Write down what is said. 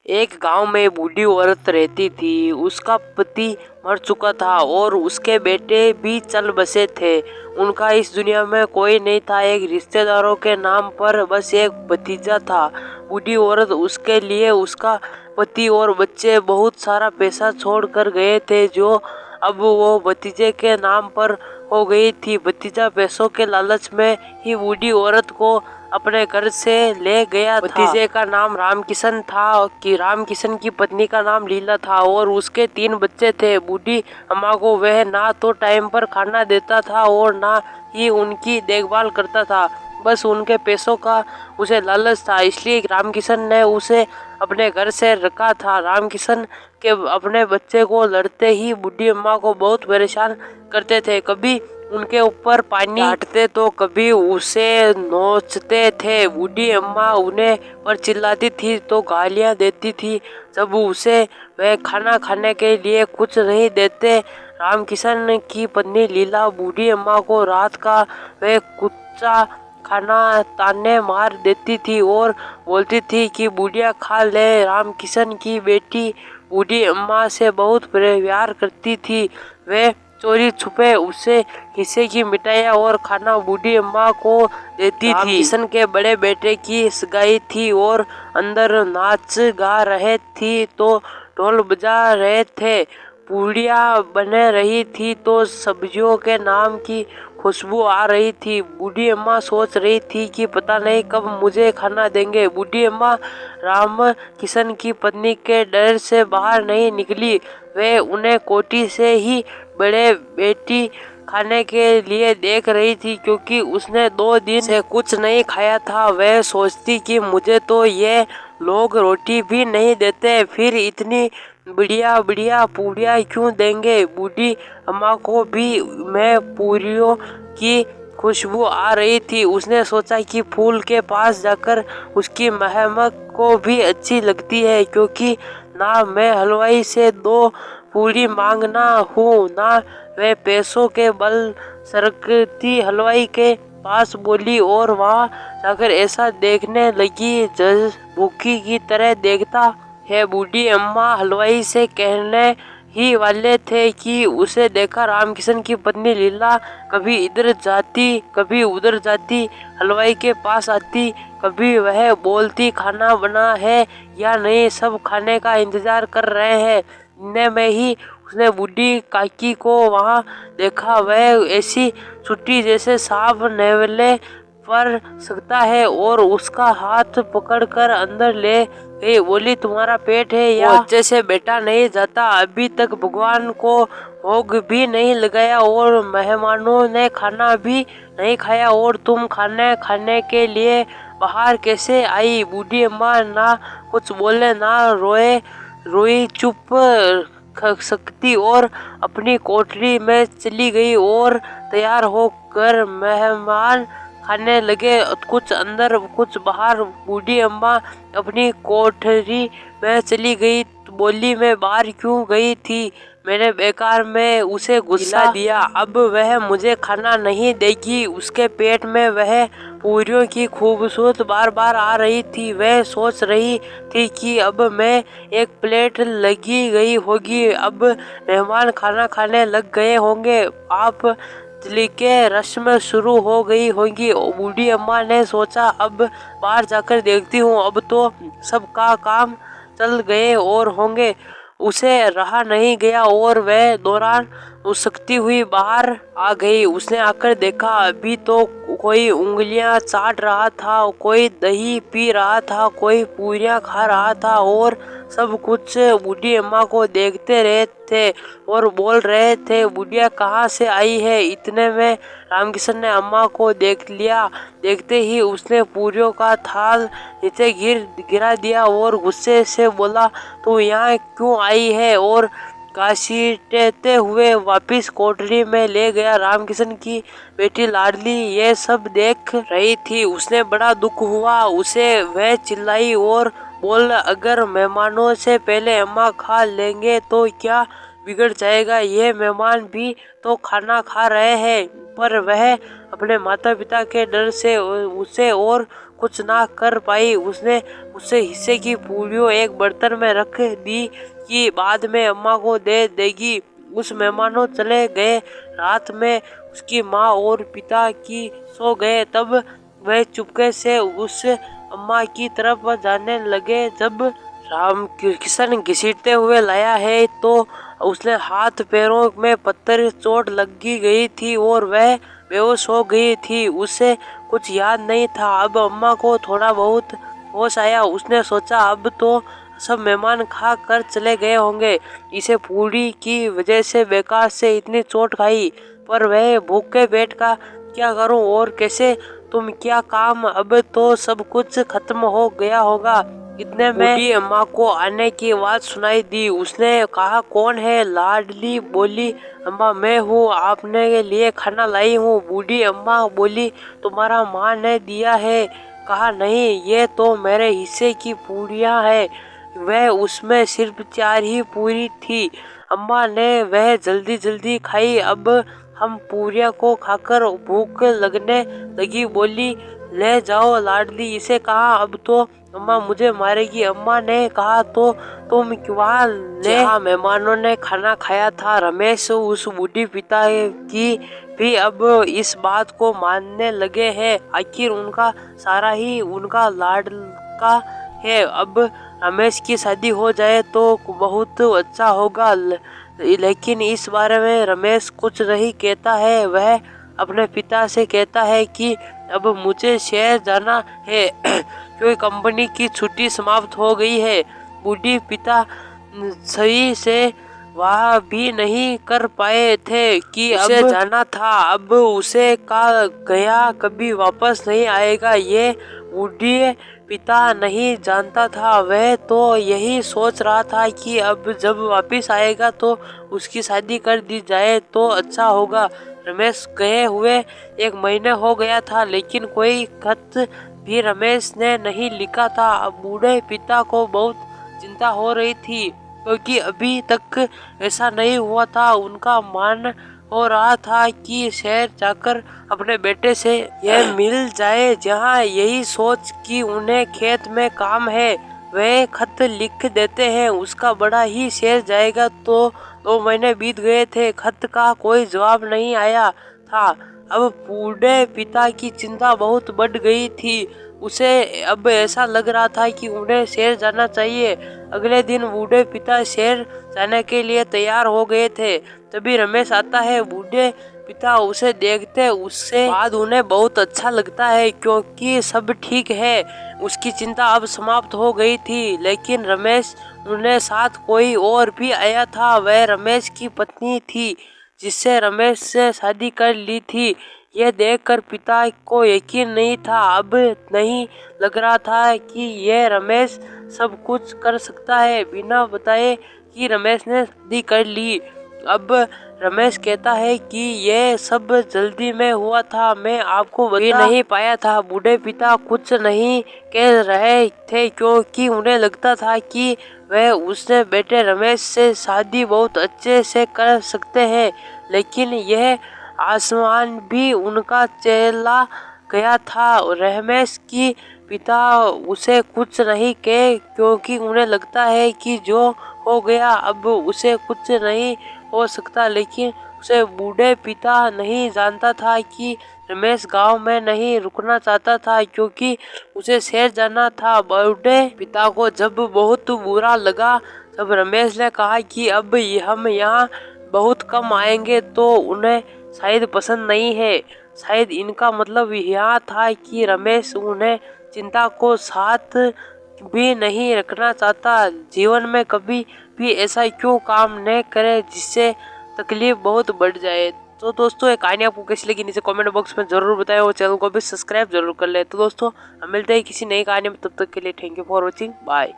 एक गांव में बूढ़ी औरत रहती थी। उसका पति मर चुका था और उसके बेटे भी चल बसे थे। उनका इस दुनिया में कोई नहीं था। एक रिश्तेदारों के नाम पर बस एक भतीजा था। बूढ़ी औरत उसके लिए उसका पति और बच्चे बहुत सारा पैसा छोड़ कर गए थे, जो अब वो भतीजे के नाम पर हो गई थी। भतीजा पैसों के लालच में ही बूढ़ी औरत को अपने घर से ले गया था। भतीजे का नाम रामकिशन था कि रामकिशन की पत्नी का नाम लीला था और उसके 3 बच्चे थे। बूढ़ी अम्मा को वह ना तो टाइम पर खाना देता था और ना ही उनकी देखभाल करता था। बस उनके पैसों का उसे लालच था, इसलिए रामकिशन ने उसे अपने घर से रखा था। रामकिशन के अपने बच्चे को लड़ते ही बूढ़ी अम्मा को बहुत परेशान करते थे। कभी उनके ऊपर पानी डांटते तो कभी उसे नोचते थे। बूढ़ी अम्मा उन्हें पर चिल्लाती थी तो गालियां देती थी। जब उसे वह खाना खाने के लिए कुछ नहीं देते, रामकिशन की पत्नी लीला बूढ़ी अम्मा को रात का वह कुच्चा खाना ताने मार देती थी और बोलती थी कि बुढ़िया खा ले। रामकिशन की बेटी बूढ़ी अम्मा से बहुत प्यार करती थी। वे चोरी छुपे उसे हिस्से की मिठाइयाँ और खाना बूढ़ी अम्मा को देती थी। किशन के बड़े बेटे की सगाई थी और अंदर नाच गा रहे थी तो ढोल बजा रहे थे। पूड़ियाँ बने रही थी तो सब्जियों के नाम की खुशबू आ रही थी। बूढ़ी अम्मा सोच रही थी कि पता नहीं कब मुझे खाना देंगे। बूढ़ी अम्मा रामकिशन की पत्नी के डर से बाहर नहीं निकली। वे उन्हें कोठी से ही बड़े बेटी खाने के लिए देख रही थी, क्योंकि उसने 2 दिन से कुछ नहीं खाया था। वह सोचती कि मुझे तो ये लोग रोटी भी नहीं देते, फिर इतनी बढ़िया बढ़िया पूड़ियाँ क्यों देंगे। बूढ़ी अम्मा को भी मैं पूरियों की खुशबू आ रही थी। उसने सोचा कि फूल के पास जाकर उसकी महक को भी अच्छी लगती है, क्योंकि ना मैं हलवाई से 2 पूरी मांगना हूँ, ना वह पैसों के बल सरकती। हलवाई के पास बोली और वहाँ जाकर ऐसा देखने लगी जैसे भूखी की तरह देखता है। बूढ़ी अम्मा हलवाई से कहने ही वाले थे कि उसे देखा रामकिशन की पत्नी लीला कभी इधर जाती कभी उधर जाती, हलवाई के पास आती, कभी वह बोलती खाना बना है या नहीं, सब खाने का इंतजार कर रहे हैं। इतने में ही उसने बूढ़ी काकी को वहाँ देखा। वह ऐसी छुट्टी जैसे सांप नेवले पर सकता है और उसका हाथ पकड़कर अंदर ले गई। बोली, तुम्हारा पेट है या अच्छे से बेटा नहीं जाता? अभी तक भगवान को भोग भी नहीं लगाया और मेहमानों ने खाना भी नहीं खाया और तुम खाने के लिए बाहर कैसे आई? बूढ़ी अम्मा ना कुछ बोले ना रोई चुप सकती और अपनी कोठरी में चली गई और तैयार होकर मेहमान खाने लगे, कुछ अंदर कुछ बाहर। बूढ़ी अम्मा अपनी कोठरी में चली गई। बोली, मैं बाहर क्यों गई थी? मैंने बेकार में उसे गुस्सा दिया। अब वह मुझे खाना नहीं देगी। उसके पेट में वह पूरियों की खूबसूरत बार बार आ रही थी। वह सोच रही थी कि अब मैं एक प्लेट लगी गई होगी, अब मेहमान खाना खाने लग गए होंगे, आप के रस्म शुरू हो गई होगी। बूढ़ी अम्मा ने सोचा, अब बाहर जाकर देखती हूँ, अब तो सबका काम चल गए और होंगे। उसे रहा नहीं गया और वह दौरान उसकती हुई बाहर आ गई। उसने आकर देखा, अभी तो कोई उंगलियां चाट रहा था, कोई दही पी रहा था, कोई पूरियां खा रहा था और सब कुछ बूढ़ी अम्मा को देखते रहे थे और बोल रहे थे, बुढ़िया कहाँ से आई है? इतने में रामकिशन ने अम्मा को देख लिया। देखते ही उसने पूरियों का थाल नीचे गिरा दिया और गुस्से से बोला, तू यहाँ क्यों आई है? और घसीटते हुए वापिस कोठरी में ले गया। रामकिशन की बेटी लाडली ये सब देख रही थी। उसने बड़ा दुख हुआ। उसे वह चिल्लाई और बोल, अगर मेहमानों से पहले अम्मा खा लेंगे तो क्या बिगड़ जाएगा? ये मेहमान भी तो खाना खा रहे हैं। पर वह अपने माता पिता के डर से उसे और कुछ ना कर पाई। उसने मुझसे हिस्से की पूरियों एक बर्तन में रख दी कि बाद में अम्मा को दे देगी। उस मेहमानों चले गए। रात में उसकी माँ और पिता की सो गए। तब वह चुपके से उस अम्मा की तरफ जाने लगे। जब राम किशन घसीटते हुए लाया है तो उसने हाथ पैरों में पत्थर चोट लगी गई थी और वह बेहोश हो गई थी। उसे कुछ याद नहीं था। अब अम्मा को थोड़ा बहुत होश आया। उसने सोचा अब तो सब मेहमान खा कर चले गए होंगे। इसे पूरी की वजह से बेकार से इतनी चोट खाई, पर वह भूखे पेट का क्या करूं और कैसे तुम क्या काम। अब तो सब कुछ खत्म हो गया होगा। इतने में बूढ़ी अम्मा को आने की आवाज सुनाई दी। उसने कहा कौन है। लाडली बोली अम्मा मैं हूँ, आपने लिए खाना लाई हूँ। बूढ़ी अम्मा बोली तुम्हारा माँ ने दिया है। कहा नहीं, ये तो मेरे हिस्से की पूरियाँ है। वह उसमें सिर्फ 4 ही पूरी थी। अम्मा ने वह जल्दी जल्दी खाई। अब हम पूरियाँ को खाकर भूख लगने लगी। बोली ले जाओ लाडली इसे। कहा अब तो अम्मा मुझे मारेगी। अम्मा ने कहा तो तुम वहाँ ले। जहाँ मेहमानों ने खाना खाया था, रमेश उस बूढ़ी पिता की भी अब इस बात को मानने लगे हैं। आखिर उनका सारा ही उनका लाडका है। अब रमेश की शादी हो जाए तो बहुत अच्छा होगा। लेकिन इस बारे में रमेश कुछ नहीं कहता है। वह अपने पिता से कहता है कि अब मुझे शहर जाना है क्योंकि कंपनी की छुट्टी समाप्त हो गई है। बूढ़ी पिता सही से वह भी नहीं कर पाए थे कि उसे जाना था। अब उसे कहा गया कभी वापस नहीं आएगा। ये बूढ़ी पिता नहीं जानता था। वह तो यही सोच रहा था कि अब जब वापस आएगा तो उसकी शादी कर दी जाए तो अच्छा होगा। रमेश गए हुए 1 महीने हो गया था, लेकिन कोई खत भी रमेश ने नहीं लिखा था। अब बूढ़े पिता को बहुत चिंता हो रही थी क्योंकि अभी तक ऐसा नहीं हुआ था। उनका मन हो रहा था कि शहर जाकर अपने बेटे से यह मिल जाए। जहाँ यही सोच कि उन्हें खेत में काम है, वे खत लिख देते हैं उसका बड़ा ही शहर जाएगा। तो 2 महीने बीत गए थे, खत का कोई जवाब नहीं आया था। अब बूढ़े पिता की चिंता बहुत बढ़ गई थी। उसे अब ऐसा लग रहा था कि उन्हें शहर जाना चाहिए। अगले दिन बूढ़े पिता शहर जाने के लिए तैयार हो गए थे। तभी रमेश आता है। बूढ़े पिता उसे देखते उससे बाद उन्हें बहुत अच्छा लगता है क्योंकि सब ठीक है। उसकी चिंता अब समाप्त हो गई थी। लेकिन रमेश उन्हें साथ कोई और भी आया था। वह रमेश की पत्नी थी जिससे रमेश से शादी कर ली थी। यह देखकर पिता को यकीन नहीं था। अब नहीं लग रहा था कि यह रमेश सब कुछ कर सकता है बिना बताए कि रमेश ने शादी कर ली। अब रमेश कहता है कि यह सब जल्दी में हुआ था, मैं आपको बता नहीं पाया था। बूढ़े पिता कुछ नहीं कह रहे थे क्योंकि उन्हें लगता था कि वह उससे बेटे रमेश से शादी बहुत अच्छे से कर सकते हैं। लेकिन यह आसमान भी उनका चला गया था। रमेश की पिता उसे कुछ नहीं कहे क्योंकि उन्हें लगता है कि जो हो गया अब उसे कुछ नहीं हो सकता। लेकिन उसे बूढ़े पिता नहीं जानता था कि रमेश गांव में नहीं रुकना चाहता था क्योंकि उसे शहर जाना था। बूढ़े पिता को जब बहुत बुरा लगा जब रमेश ने कहा कि अब हम यहाँ बहुत कम आएंगे तो उन्हें शायद पसंद नहीं है। शायद इनका मतलब यह था कि रमेश उन्हें चिंता को साथ भी नहीं रखना चाहता। जीवन में कभी भी ऐसा क्यों काम न करे जिससे तकलीफ बहुत बढ़ जाए। तो दोस्तों ये कहानी आपको कैसी लगी नीचे कमेंट बॉक्स में जरूर बताएं और चैनल को भी सब्सक्राइब जरूर कर ले। तो दोस्तों हम मिलते हैं किसी नई कहानी में, तब तक के लिए thank you for watching, bye.